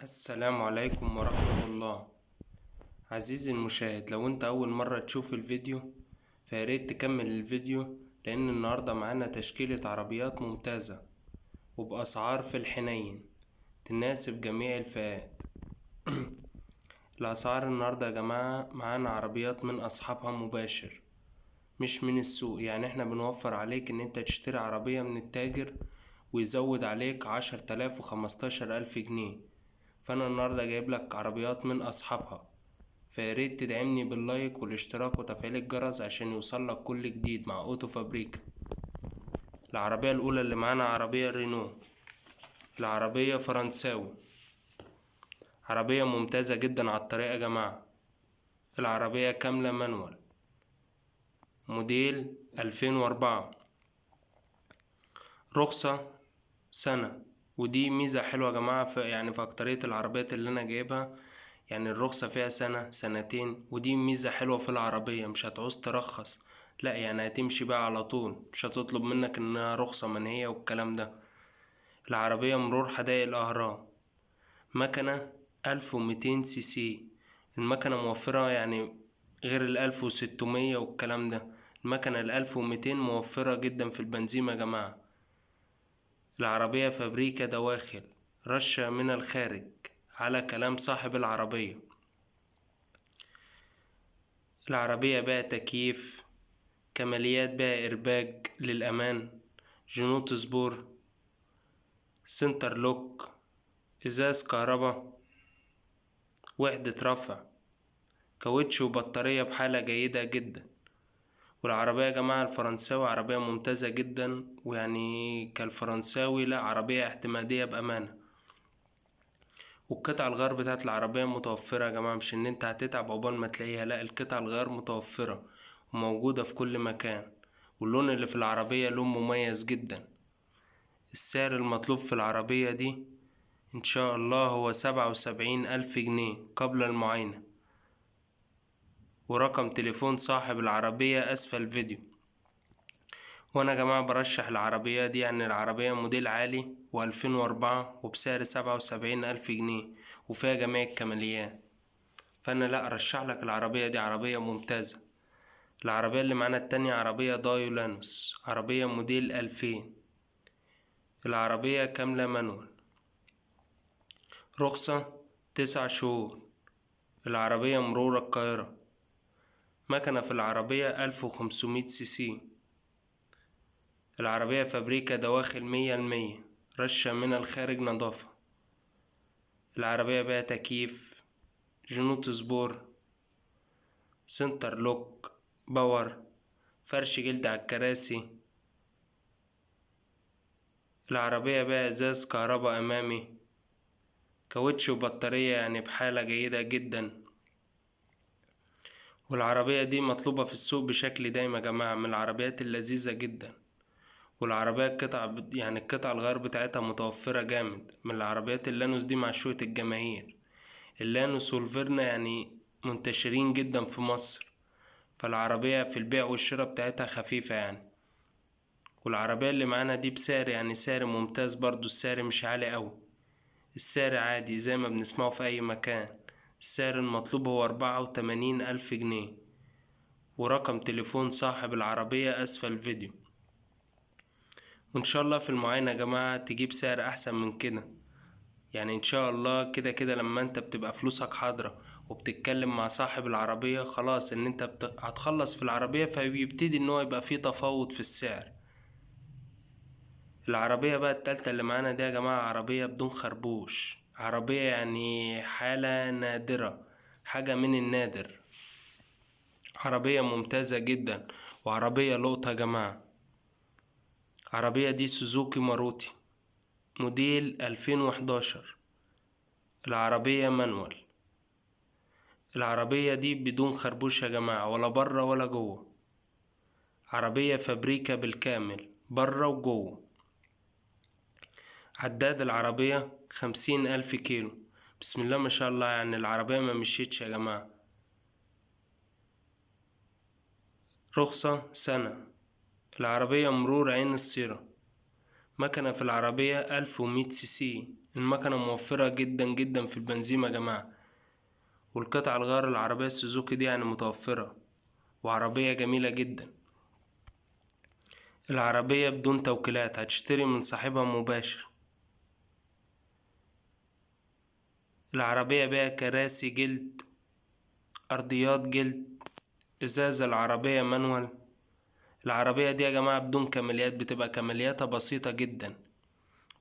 السلام عليكم ورحمة الله. عزيزي المشاهد، لو انت اول مرة تشوف الفيديو فياريت تكمل الفيديو، لان النهاردة معانا تشكيلة عربيات ممتازة وبأسعار في الحنين تناسب جميع الفئات. الأسعار النهاردة يا جماعة معانا عربيات من أصحابها مباشر، مش من السوق. يعني احنا بنوفر عليك ان انت تشتري عربية من التاجر ويزود عليك 10,000 و15,000 جنيه. فانا النهاردة جايب لك عربيات من اصحابها، فياريت تدعمني باللايك والاشتراك وتفعيل الجرس عشان يوصلك كل جديد مع اوتو فابريكا. العربية الاولى اللي معانا عربية رينو، العربية فرنساوي، عربية ممتازة جدا على الطريق يا جماعة. العربية كاملة مانوال، موديل 2004، رخصة سنة. ودي ميزة حلوة يا جماعة في أكترية العربيات اللي أنا جايبها، يعني الرخصة فيها سنة سنتين، ودي ميزة حلوة في العربية. مش هتعوز ترخص، لا يعني هتمشي بقى على طول، مش هتطلب منك انها رخصة منهية والكلام ده. العربية مرور حدائق الأهرام، مكنة 1200 cc. المكنة موفرة يعني غير 1600 والكلام ده. المكنة 1200 موفرة جدا في البنزين يا جماعة. العربية فابريكا دواخل، رشة من الخارج على كلام صاحب العربية. العربية بقى تكييف، كماليات بقى إيرباج للأمان، جنوط سبور، سنتر لوك، إزاز كهربا، وحدة رفع، كاوتش وبطارية بحالة جيدة جدا. والعربية يا جماعة الفرنساوي عربية ممتازة جدا، ويعني كالفرنساوي لا، عربية اعتمادية بأمانة. والقطع الغيار بتاعت العربية متوفرة يا جماعة، مش ان انت هتتعب عقبال ما تلاقيها، لا، القطع الغيار متوفرة وموجودة في كل مكان. واللون اللي في العربية لون مميز جدا. السعر المطلوب في العربية دي ان شاء الله هو 77,000 جنيه قبل المعاينة. ورقم تليفون صاحب العربية اسفل الفيديو. وانا يا جماعة برشح العربية دي، يعني العربية موديل عالي و2004 وبسعر 77,000 جنيه وفيها جميع الكماليات. فانا لا ارشح لك العربية دي، عربية ممتازة. العربية اللي معانا التانية عربية دايو لانوس، عربية موديل 2000. العربية كاملة مانوال، رخصة 9 شهور. العربية مرور القاهرة، مكنة في العربية 1500 cc. العربية فابريكا دواخل 100%، رشة من الخارج نظافة. العربية بقى تكييف، جنوط سبور، سنتر لوك، باور، فرش جلد على الكراسي. العربية بقى ازاز كهرباء امامي، كاوتش وبطارية يعني بحالة جيدة جدا. والعربية دي مطلوبة في السوق بشكل دايم يا جماعة، من العربيات اللذيذة جدا. والعربية يعني القطع الغيار بتاعتها متوفرة جامد. من العربيات اللانوس دي معشوقة الجماهير. اللانوس والفيرنا يعني منتشرين جدا في مصر، فالعربية في البيع والشراء بتاعتها خفيفة يعني. والعربية اللي معانا دي بسعر يعني سعر ممتاز برضو، السعر مش عالي أوي، السعر عادي زي ما بنسمعه في أي مكان. السعر المطلوب هو 84,000 جنيه. ورقم تليفون صاحب العربية أسفل الفيديو. وإن شاء الله في المعاينة يا جماعة تجيب سعر أحسن من كده. يعني إن شاء الله كده كده لما أنت بتبقى فلوسك حاضرة وبتتكلم مع صاحب العربية، خلاص إن أنت هتخلص في العربية، فبيبتدي إن هو يبقى فيه تفاوض في السعر. العربية بقى التالتة اللي معانا دي يا جماعة عربية بدون خربوش، عربية يعني حالة نادرة، حاجة من النادر. عربية ممتازة جدا وعربية لقطة يا جماعة. عربية دي سوزوكي ماروتي، موديل 2011. العربية مانوال. العربية دي بدون خربوش يا جماعة، ولا برا ولا جوه. عربية فابريكا بالكامل برا وجوه. عداد العربية 50,000 كيلو. بسم الله ما شاء الله، يعني العربية ما مشيتش يا جماعة. رخصة سنة. العربية مرور عين السيرة. مكنة في العربية 1100 cc. المكنة موفرة جدا جدا في البنزين يا جماعة، والقطع الغيار العربية السوزوكي دي يعني متوفرة، وعربية جميلة جدا. العربية بدون توكيلات، هتشتري من صاحبها مباشر. العربية بيها كراسي جلد، أرضيات جلد، إزاز العربية مانوال. العربية دي يا جماعة بدون كماليات، بتبقى كمالياتها بسيطة جدا.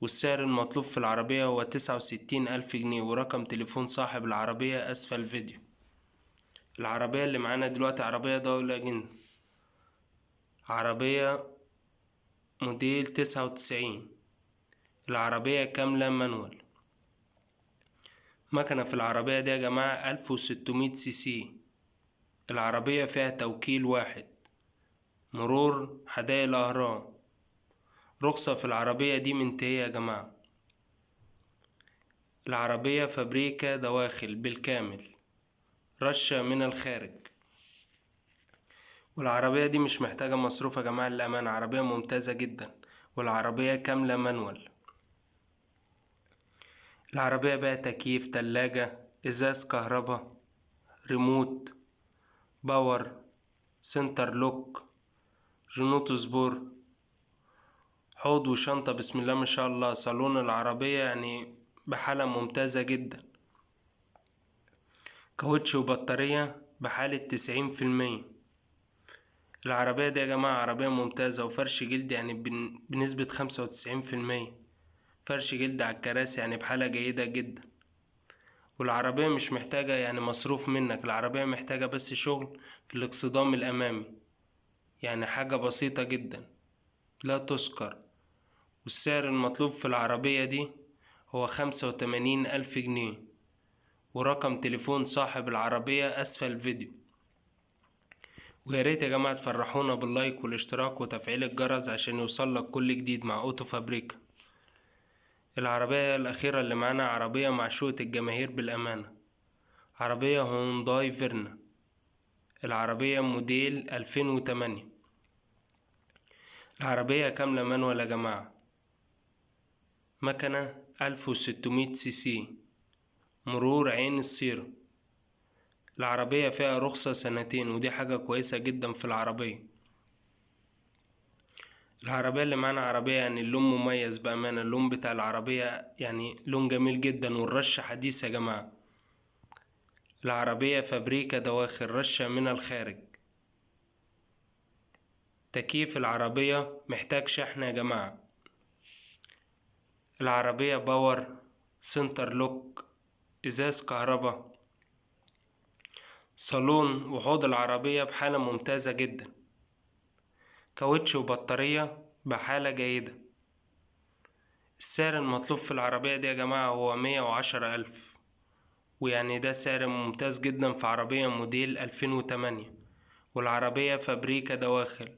والسعر المطلوب في العربية هو 69,000 جنيه، ورقم تليفون صاحب العربية أسفل الفيديو. العربية اللي معانا دلوقتي عربية دولة جن، عربية موديل 99. العربية كاملة مانوال. مكنة في العربية دي يا جماعة 1600 سي سي. العربية فيها توكيل واحد، مرور حدائق الأهرام. رخصة في العربية دي منتهية يا جماعة. العربية فابريكا دواخل بالكامل، رشة من الخارج. والعربية دي مش محتاجة مصروف يا جماعة، للأمانة عربية ممتازة جدا، والعربية كاملة مانوال. العربية بقى تكييف، تلاجة، إزاز كهرباء، ريموت، باور، سنتر لوك، جنوط سبور، حوض وشنطة، بسم الله ما شاء الله. صالون العربية يعني بحالة ممتازة جدا. كاوتش وبطارية بحالة 90%. العربية دي يا جماعة عربية ممتازة، وفرش جلد يعني بنسبة 95%. فرش جلد على الكراسي يعني بحالة جيدة جدا. والعربية مش محتاجة يعني مصروف منك، العربية محتاجة بس شغل في الاكسدام الأمامي، يعني حاجة بسيطة جدا لا تذكر. والسعر المطلوب في العربية دي هو 85,000 جنيه، ورقم تليفون صاحب العربية أسفل الفيديو. وياريت يا جماعة تفرحونا باللايك والاشتراك وتفعيل الجرس عشان يوصلك كل جديد مع أوتو فابريكا. العربية الأخيرة اللي معانا عربية معشوقة الجماهير بالأمانة، عربية هونداي فيرنا. العربية موديل 2008. العربية كاملة مانوال يا جماعة. مكنة 1600 سي سي، مرور عين السيرة. العربية فيها رخصة سنتين، ودي حاجة كويسة جدا في العربية. العربية اللي معانا عربية يعني اللون مميز بأمانة، اللون بتاع العربية يعني لون جميل جدا، والرشة حديثة يا جماعة. العربية فابريكا دواخل، رشة من الخارج. تكييف العربية محتاج شحن يا جماعة. العربية باور، سنتر لوك، إزاز كهرباء. صالون وحوض العربية بحالة ممتازة جدا. كاوتش وبطارية بحالة جيدة. السعر المطلوب في العربية دي يا جماعة هو 110,000، ويعني ده سعر ممتاز جدا في عربية موديل 2008، والعربية فابريكا دواخل.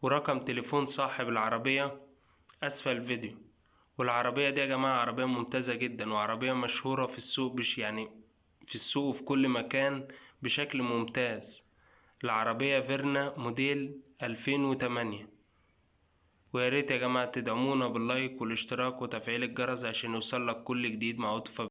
ورقم تليفون صاحب العربية أسفل الفيديو. والعربية دي يا جماعة عربية ممتازة جدا، وعربية مشهورة في السوق، يعني في السوق وفي كل مكان بشكل ممتاز. العربية فيرنا موديل 2008. وياريت يا جماعة تدعمونا باللايك والاشتراك وتفعيل الجرس عشان يوصلك كل جديد مع أوتو